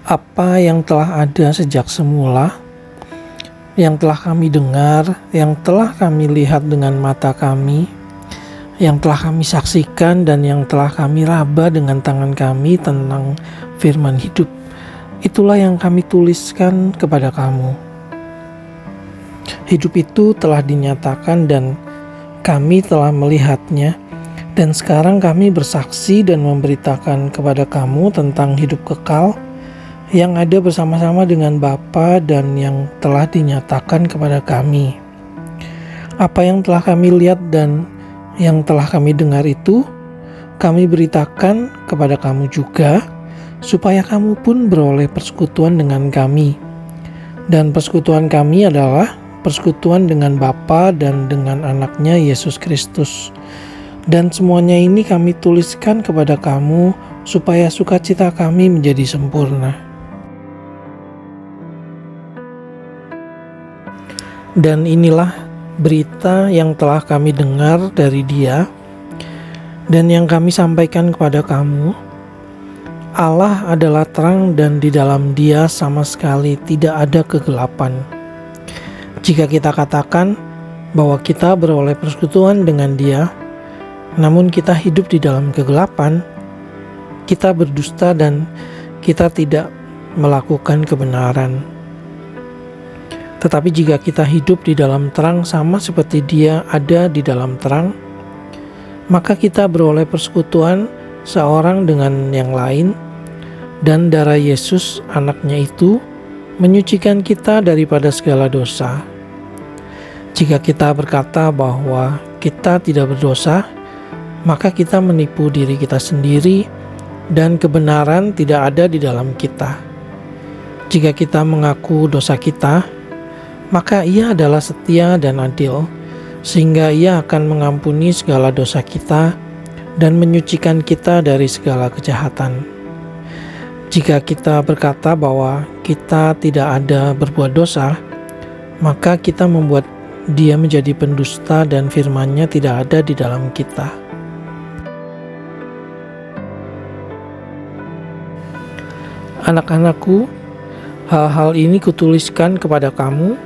Apa yang telah ada sejak semula, yang telah kami dengar, yang telah kami lihat dengan mata kami, yang telah kami saksikan dan yang telah kami raba dengan tangan kami tentang firman hidup, itulah yang kami tuliskan kepada kamu. Hidup itu telah dinyatakan dan kami telah melihatnya, dan sekarang kami bersaksi dan memberitakan kepada kamu tentang hidup kekal yang ada bersama-sama dengan Bapa dan yang telah dinyatakan kepada kami. Apa yang telah kami lihat dan yang telah kami dengar itu, kami beritakan kepada kamu juga, supaya kamu pun beroleh persekutuan dengan kami. Dan persekutuan kami adalah persekutuan dengan Bapa dan dengan Anaknya Yesus Kristus. Dan semuanya ini kami tuliskan kepada kamu, supaya sukacita kami menjadi sempurna. Dan inilah berita yang telah kami dengar dari Dia dan yang kami sampaikan kepada kamu. Allah adalah terang dan di dalam Dia sama sekali tidak ada kegelapan. Jika kita katakan bahwa kita beroleh persekutuan dengan Dia, namun kita hidup di dalam kegelapan, kita berdusta dan kita tidak melakukan kebenaran. Tetapi jika kita hidup di dalam terang sama seperti Dia ada di dalam terang, maka kita beroleh persekutuan seorang dengan yang lain, dan darah Yesus Anaknya itu menyucikan kita daripada segala dosa. Jika kita berkata bahwa kita tidak berdosa, maka kita menipu diri kita sendiri dan kebenaran tidak ada di dalam kita. Jika kita mengaku dosa kita, maka Ia adalah setia dan adil, sehingga Ia akan mengampuni segala dosa kita dan menyucikan kita dari segala kejahatan. Jika kita berkata bahwa kita tidak ada berbuat dosa, maka kita membuat Dia menjadi pendusta dan firman-Nya tidak ada di dalam kita. Anak-anakku, hal-hal ini kutuliskan kepada kamu,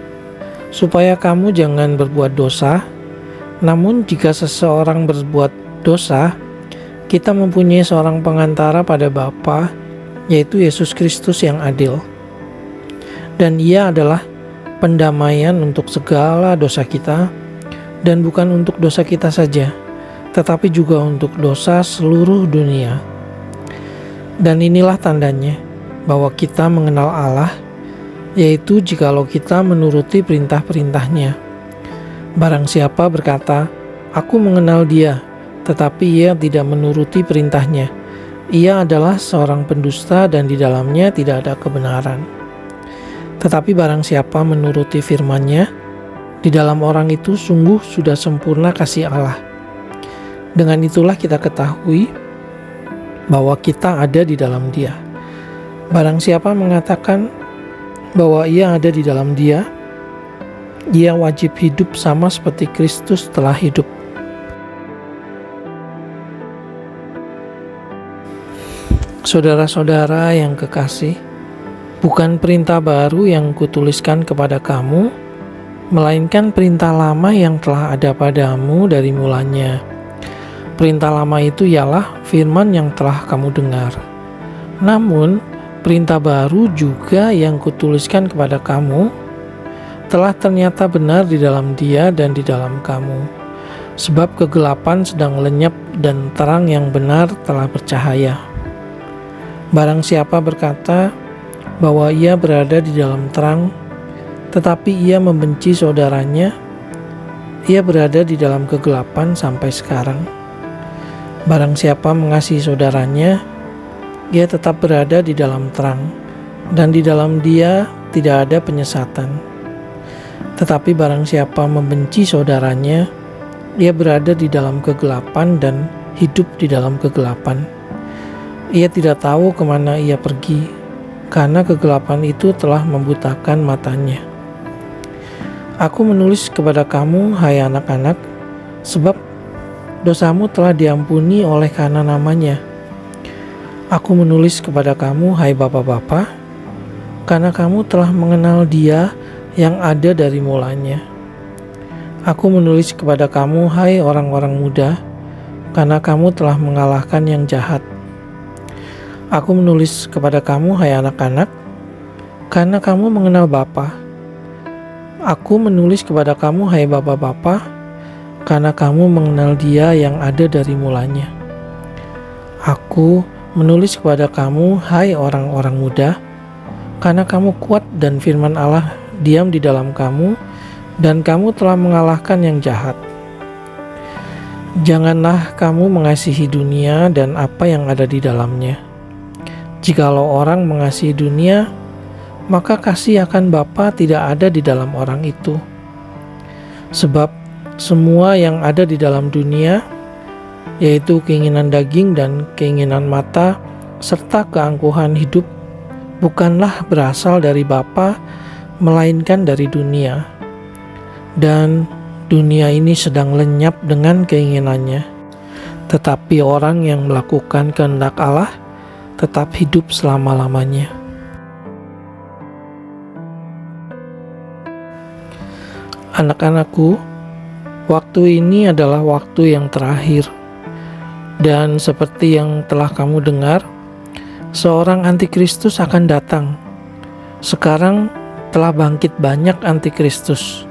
supaya kamu jangan berbuat dosa. Namun jika seseorang berbuat dosa, kita mempunyai seorang pengantara pada Bapa, yaitu Yesus Kristus yang adil. Dan Ia adalah pendamaian untuk segala dosa kita, dan bukan untuk dosa kita saja, tetapi juga untuk dosa seluruh dunia. Dan inilah tandanya bahwa kita mengenal Allah, yaitu jikalau kita menuruti perintah-perintahnya. Barang siapa berkata, "Aku mengenal Dia," tetapi ia tidak menuruti perintahnya, ia adalah seorang pendusta dan di dalamnya tidak ada kebenaran. Tetapi barang siapa menuruti firman-Nya, di dalam orang itu sungguh sudah sempurna kasih Allah. Dengan itulah kita ketahui bahwa kita ada di dalam Dia. Barang siapa mengatakan bahwa ia ada di dalam Dia, ia wajib hidup sama seperti Kristus telah hidup. Saudara-saudara yang kekasih, bukan perintah baru yang kutuliskan kepada kamu, melainkan perintah lama yang telah ada padamu dari mulanya. Perintah lama itu ialah firman yang telah kamu dengar. Namun, perintah baru juga yang kutuliskan kepada kamu telah ternyata benar di dalam Dia dan di dalam kamu. Sebab kegelapan sedang lenyap dan terang yang benar telah bercahaya. Barang siapa berkata bahwa ia berada di dalam terang, tetapi ia membenci saudaranya, ia berada di dalam kegelapan sampai sekarang. Barang siapa mengasihi saudaranya, ia tetap berada di dalam terang, dan di dalam Dia tidak ada penyesatan. Tetapi barang siapa membenci saudaranya, ia berada di dalam kegelapan dan hidup di dalam kegelapan. Ia tidak tahu kemana ia pergi, karena kegelapan itu telah membutakan matanya. Aku menulis kepada kamu, hai anak-anak, sebab dosamu telah diampuni oleh karena namanya. Aku menulis kepada kamu, hai bapak-bapak, karena kamu telah mengenal Dia yang ada dari mulanya. Aku menulis kepada kamu, hai orang-orang muda, karena kamu telah mengalahkan yang jahat. Aku menulis kepada kamu, hai anak-anak, karena kamu mengenal Bapa. Aku menulis kepada kamu, hai bapak-bapak, karena kamu mengenal Dia yang ada dari mulanya. Aku menulis kepada kamu, hai orang-orang muda, karena kamu kuat dan firman Allah diam di dalam kamu, dan kamu telah mengalahkan yang jahat. Janganlah kamu mengasihi dunia dan apa yang ada di dalamnya. Jikalau orang mengasihi dunia, maka kasih akan Bapa tidak ada di dalam orang itu. Sebab semua yang ada di dalam dunia, yaitu keinginan daging dan keinginan mata, serta keangkuhan hidup, bukanlah berasal dari Bapa, melainkan dari dunia. Dan dunia ini sedang lenyap dengan keinginannya. Tetapi orang yang melakukan kehendak Allah tetap hidup selama-lamanya. Anak-anakku, waktu ini adalah waktu yang terakhir. Dan seperti yang telah kamu dengar, seorang antikristus akan datang. Sekarang telah bangkit banyak antikristus.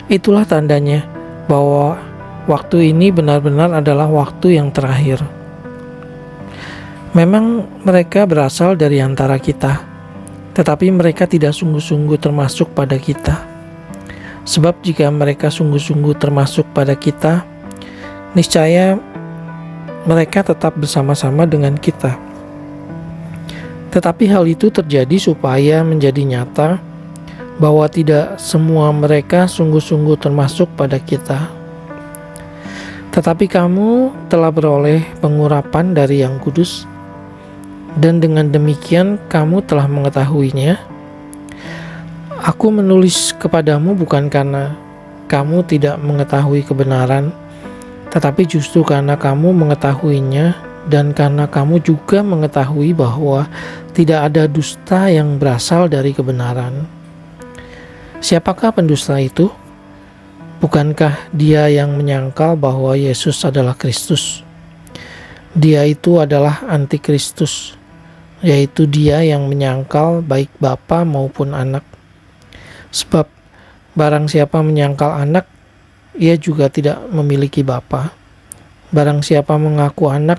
Itulah tandanya bahwa waktu ini benar-benar adalah waktu yang terakhir. Memang mereka berasal dari antara kita, tetapi mereka tidak sungguh-sungguh termasuk pada kita. Sebab jika mereka sungguh-sungguh termasuk pada kita, niscaya mereka tetap bersama-sama dengan kita. Tetapi hal itu terjadi supaya menjadi nyata bahwa tidak semua mereka sungguh-sungguh termasuk pada kita. Tetapi kamu telah beroleh pengurapan dari Yang Kudus, dan dengan demikian kamu telah mengetahuinya. Aku menulis kepadamu bukan karena kamu tidak mengetahui kebenaran, tetapi justru karena kamu mengetahuinya, dan karena kamu juga mengetahui bahwa tidak ada dusta yang berasal dari kebenaran. Siapakah pendusta itu? Bukankah dia yang menyangkal bahwa Yesus adalah Kristus? Dia itu adalah antikristus, yaitu dia yang menyangkal baik Bapa maupun Anak. Sebab barang siapa menyangkal Anak, ia juga tidak memiliki Bapa. Barang siapa mengaku Anak,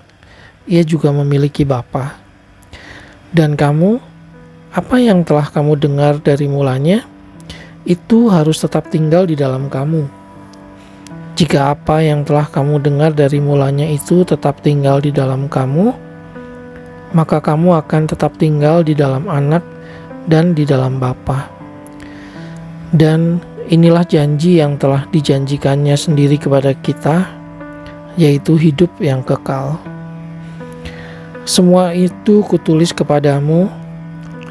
ia juga memiliki Bapa. Dan kamu, apa yang telah kamu dengar dari mulanya, itu harus tetap tinggal di dalam kamu. Jika apa yang telah kamu dengar dari mulanya itu tetap tinggal di dalam kamu, maka kamu akan tetap tinggal di dalam Anak dan di dalam Bapa. Dan inilah janji yang telah dijanjikannya sendiri kepada kita, yaitu hidup yang kekal. Semua itu kutulis kepadamu,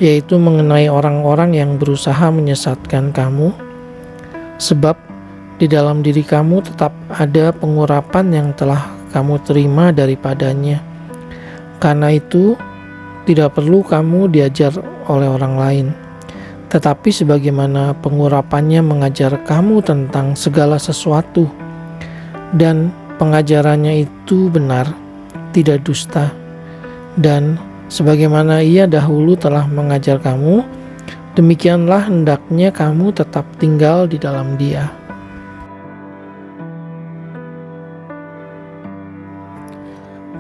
yaitu mengenai orang-orang yang berusaha menyesatkan kamu, sebab di dalam diri kamu tetap ada pengurapan yang telah kamu terima daripadanya. Karena itu, tidak perlu kamu diajar oleh orang lain, tetapi sebagaimana pengurapannya mengajar kamu tentang segala sesuatu, dan pengajarannya itu benar, tidak dusta, dan sebagaimana ia dahulu telah mengajar kamu, demikianlah hendaknya kamu tetap tinggal di dalam Dia.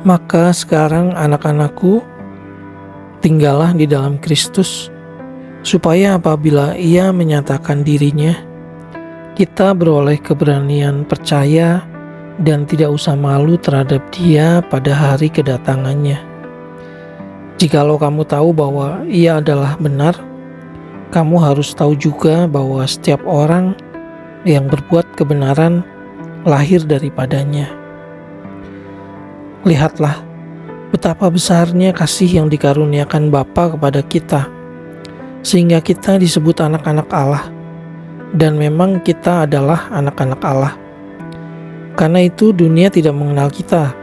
Maka sekarang anak-anakku, tinggallah di dalam Kristus, supaya apabila Ia menyatakan dirinya, kita beroleh keberanian percaya dan tidak usah malu terhadap Dia pada hari kedatangannya. Jikalau kamu tahu bahwa Ia adalah benar, kamu harus tahu juga bahwa setiap orang yang berbuat kebenaran lahir daripadanya. Lihatlah betapa besarnya kasih yang dikaruniakan Bapa kepada kita, sehingga kita disebut anak-anak Allah, dan memang kita adalah anak-anak Allah. Karena itu dunia tidak mengenal kita,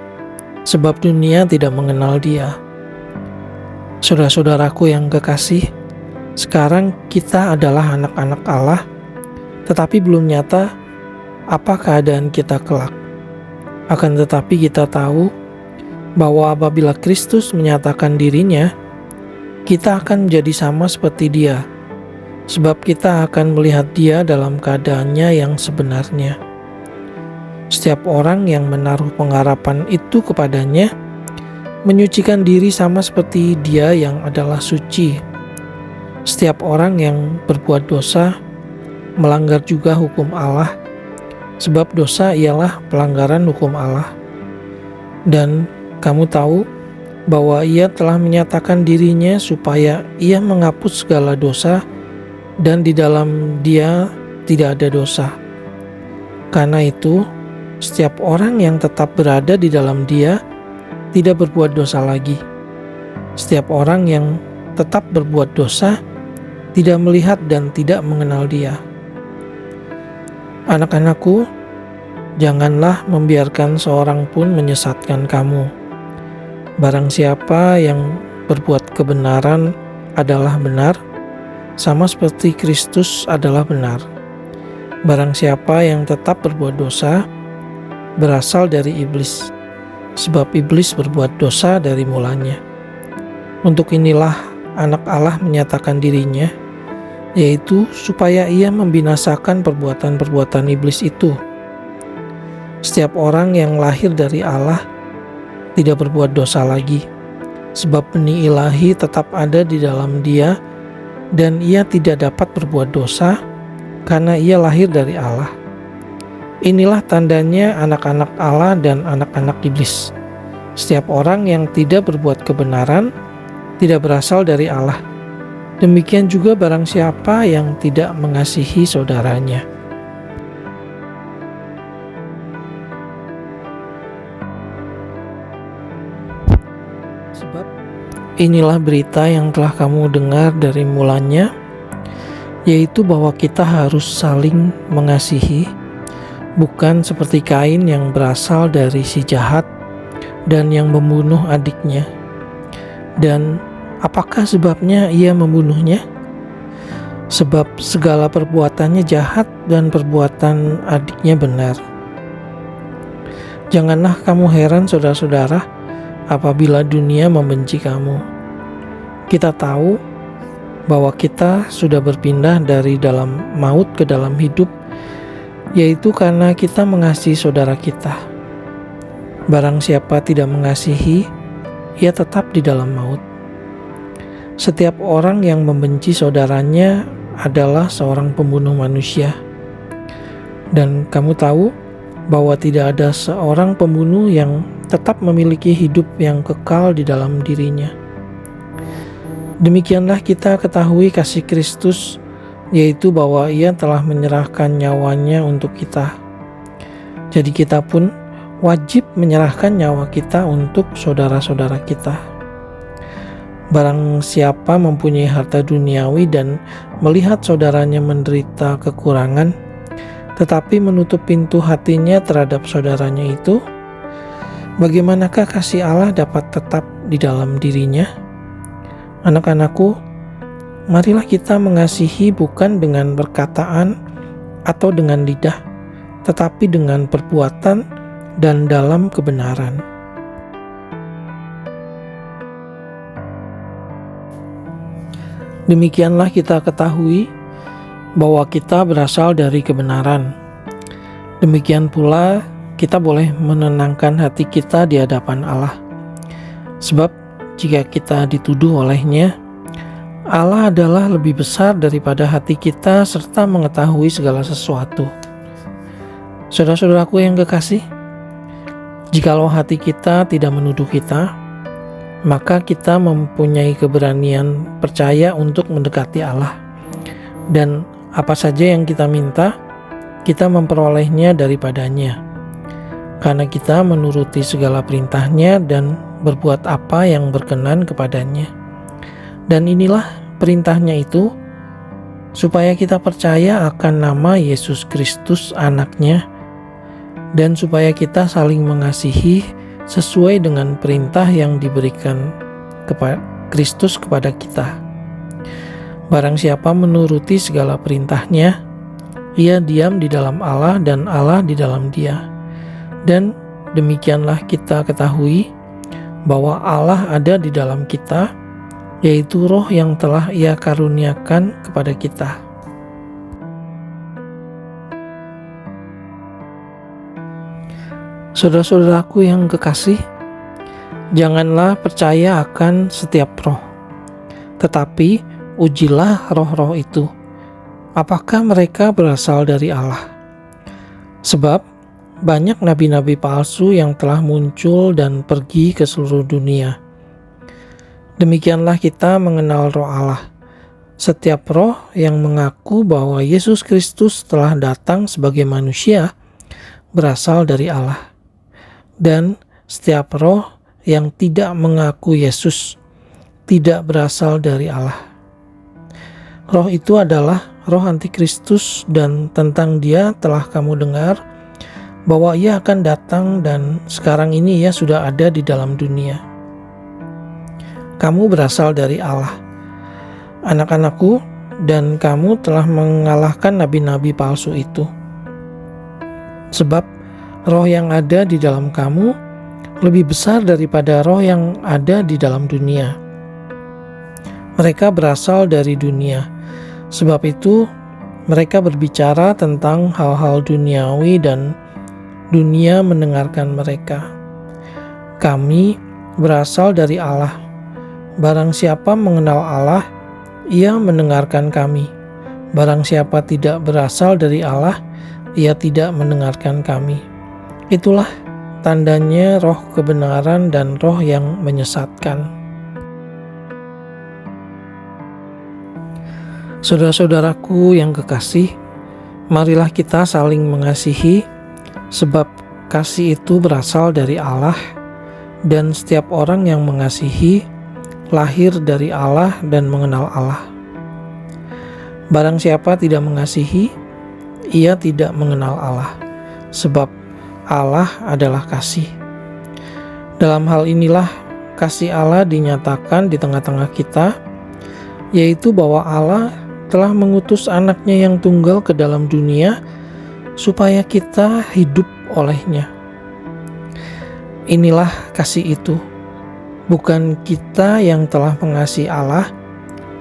sebab dunia tidak mengenal Dia. Saudara-saudaraku yang kekasih, Sekarang kita adalah anak-anak Allah, tetapi belum nyata apa keadaan kita kelak. Akan tetapi kita tahu bahwa apabila Kristus menyatakan dirinya, kita akan menjadi sama seperti Dia, sebab kita akan melihat Dia dalam keadaannya yang sebenarnya. Setiap orang yang menaruh pengharapan itu kepadanya menyucikan diri sama seperti Dia yang adalah suci. Setiap orang yang berbuat dosa melanggar juga hukum Allah, sebab dosa ialah pelanggaran hukum Allah. Dan kamu tahu bahwa Ia telah menyatakan dirinya supaya Ia menghapus segala dosa, dan di dalam Dia tidak ada dosa. Karena itu, setiap orang yang tetap berada di dalam Dia tidak berbuat dosa lagi. Setiap orang yang tetap berbuat dosa tidak melihat dan tidak mengenal Dia. Anak-anakku, janganlah membiarkan seorang pun menyesatkan kamu. Barang siapa yang berbuat kebenaran adalah benar, sama seperti Kristus adalah benar. Barang siapa yang tetap berbuat dosa berasal dari iblis, sebab iblis berbuat dosa dari mulanya. Untuk inilah anak Allah menyatakan dirinya, yaitu supaya Ia membinasakan perbuatan-perbuatan iblis itu. Setiap orang yang lahir dari Allah tidak berbuat dosa lagi, sebab benih ilahi tetap ada di dalam Dia, dan Ia tidak dapat berbuat dosa karena Ia lahir dari Allah. Inilah tandanya anak-anak Allah dan anak-anak iblis. Setiap orang yang tidak berbuat kebenaran tidak berasal dari Allah. Demikian juga barang siapa yang tidak mengasihi saudaranya. Sebab inilah berita yang telah kamu dengar dari mulanya, yaitu bahwa kita harus saling mengasihi, bukan seperti Kain yang berasal dari si jahat dan yang membunuh adiknya. Dan apakah sebabnya ia membunuhnya? Sebab segala perbuatannya jahat dan perbuatan adiknya benar. Janganlah kamu heran, saudara-saudara, apabila dunia membenci kamu. Kita tahu bahwa kita sudah berpindah dari dalam maut ke dalam hidup, yaitu karena kita mengasihi saudara kita. Barang siapa tidak mengasihi, ia tetap di dalam maut. Setiap orang yang membenci saudaranya adalah seorang pembunuh manusia. Dan kamu tahu bahwa tidak ada seorang pembunuh yang tetap memiliki hidup yang kekal di dalam dirinya. Demikianlah kita ketahui kasih Kristus, yaitu bahwa Ia telah menyerahkan nyawanya untuk kita. Jadi kita pun wajib menyerahkan nyawa kita untuk saudara-saudara kita. Barang siapa mempunyai harta duniawi dan melihat saudaranya menderita kekurangan, tetapi menutup pintu hatinya terhadap saudaranya itu, bagaimanakah kasih Allah dapat tetap di dalam dirinya? Anak-anakku, marilah kita mengasihi bukan dengan perkataan atau dengan lidah, tetapi dengan perbuatan dan dalam kebenaran. Demikianlah kita ketahui bahwa kita berasal dari kebenaran. Demikian pula kita boleh menenangkan hati kita di hadapan Allah. Sebab jika kita dituduh olehnya, Allah adalah lebih besar daripada hati kita serta mengetahui segala sesuatu. Saudara-saudaraku yang kekasih, jikalau hati kita tidak menuduh kita, maka kita mempunyai keberanian percaya untuk mendekati Allah. Dan apa saja yang kita minta, kita memperolehnya daripadanya. Karena kita menuruti segala perintahnya dan berbuat apa yang berkenan kepadanya. Dan inilah perintahnya itu, supaya kita percaya akan nama Yesus Kristus anaknya, dan supaya kita saling mengasihi sesuai dengan perintah yang diberikan Kristus kepada kita. Barang siapa menuruti segala perintah-Nya, ia diam di dalam Allah dan Allah di dalam dia. Dan demikianlah kita ketahui bahwa Allah ada di dalam kita, yaitu Roh yang telah Ia karuniakan kepada kita. Saudara-saudaraku yang kekasih, janganlah percaya akan setiap roh, tetapi ujilah roh-roh itu, apakah mereka berasal dari Allah. Sebab banyak nabi-nabi palsu yang telah muncul dan pergi ke seluruh dunia. Demikianlah kita mengenal Roh Allah. Setiap roh yang mengaku bahwa Yesus Kristus telah datang sebagai manusia berasal dari Allah. Dan setiap roh yang tidak mengaku Yesus tidak berasal dari Allah. Roh itu adalah roh antikristus, dan tentang dia telah kamu dengar bahwa ia akan datang, dan sekarang ini ia sudah ada di dalam dunia. Kamu berasal dari Allah, anak-anakku, dan kamu telah mengalahkan nabi-nabi palsu itu. Sebab roh yang ada di dalam kamu lebih besar daripada roh yang ada di dalam dunia. Mereka berasal dari dunia, sebab itu mereka berbicara tentang hal-hal duniawi dan dunia mendengarkan mereka. Kami berasal dari Allah. Barang siapa mengenal Allah, ia mendengarkan kami. Barang siapa tidak berasal dari Allah, ia tidak mendengarkan kami. Itulah tandanya roh kebenaran dan roh yang menyesatkan. Saudara-saudaraku yang kekasih, marilah kita saling mengasihi, sebab kasih itu berasal dari Allah, dan setiap orang yang mengasihi lahir dari Allah dan mengenal Allah. Barang siapa tidak mengasihi, ia tidak mengenal Allah, sebab Allah adalah kasih. Dalam hal inilah kasih Allah dinyatakan di tengah-tengah kita, yaitu bahwa Allah telah mengutus anaknya yang tunggal ke dalam dunia supaya kita hidup olehnya. Inilah kasih itu, bukan kita yang telah mengasihi Allah,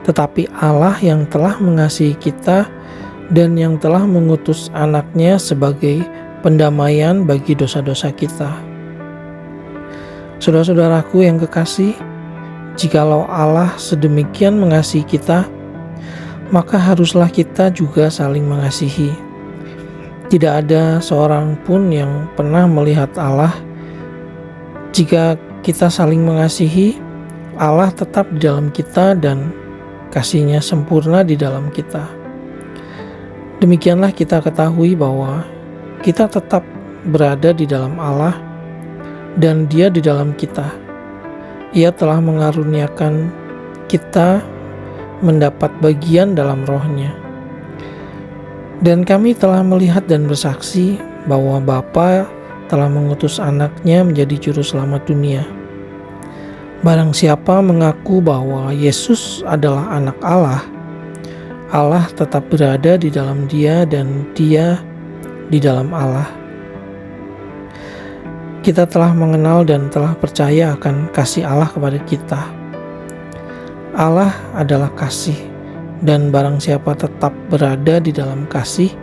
tetapi Allah yang telah mengasihi kita dan yang telah mengutus anaknya sebagai pendamaian bagi dosa-dosa kita. Saudara-saudaraku yang kekasih, jikalau Allah sedemikian mengasihi kita, maka haruslah kita juga saling mengasihi. Tidak ada seorang pun yang pernah melihat Allah. Jika kita saling mengasihi, Allah tetap di dalam kita dan kasih-Nya sempurna di dalam kita. Demikianlah kita ketahui bahwa kita tetap berada di dalam Allah dan Dia di dalam kita. Ia telah mengaruniakan kita mendapat bagian dalam Roh-Nya. Dan kami telah melihat dan bersaksi bahwa Bapa telah mengutus anaknya menjadi juru selamat dunia. Barang siapa mengaku bahwa Yesus adalah anak Allah, Allah tetap berada di dalam dia dan dia di dalam Allah. Kita telah mengenal dan telah percaya akan kasih Allah kepada kita. Allah adalah kasih, dan barang siapa tetap berada di dalam kasih,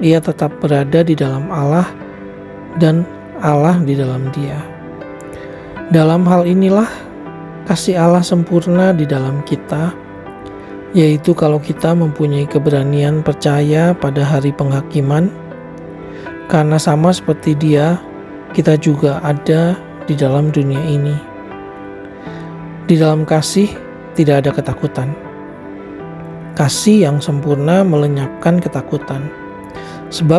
ia tetap berada di dalam Allah dan Allah di dalam dia. Dalam hal inilah kasih Allah sempurna di dalam kita, yaitu kalau kita mempunyai keberanian percaya pada hari penghakiman, karena sama seperti Dia, kita juga ada di dalam dunia ini. Di dalam kasih tidak ada ketakutan. Kasih yang sempurna melenyapkan ketakutan, sebab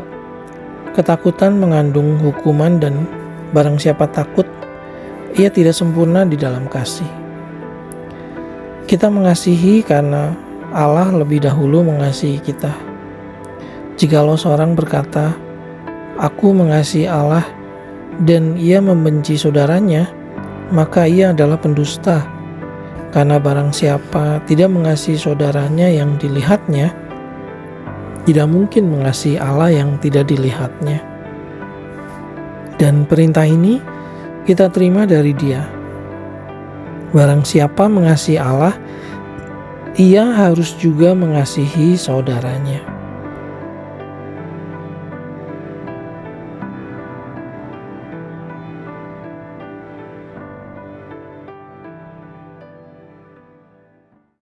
ketakutan mengandung hukuman, dan barang siapa takut, ia tidak sempurna di dalam kasih. Kita mengasihi karena Allah lebih dahulu mengasihi kita. Jikalau seorang berkata, "Aku mengasihi Allah," dan ia membenci saudaranya, maka ia adalah pendusta. Karena barang siapa tidak mengasihi saudaranya yang dilihatnya, tidak mungkin mengasihi Allah yang tidak dilihatnya. Dan perintah ini kita terima dari Dia. Barang siapa mengasihi Allah, ia harus juga mengasihi saudaranya.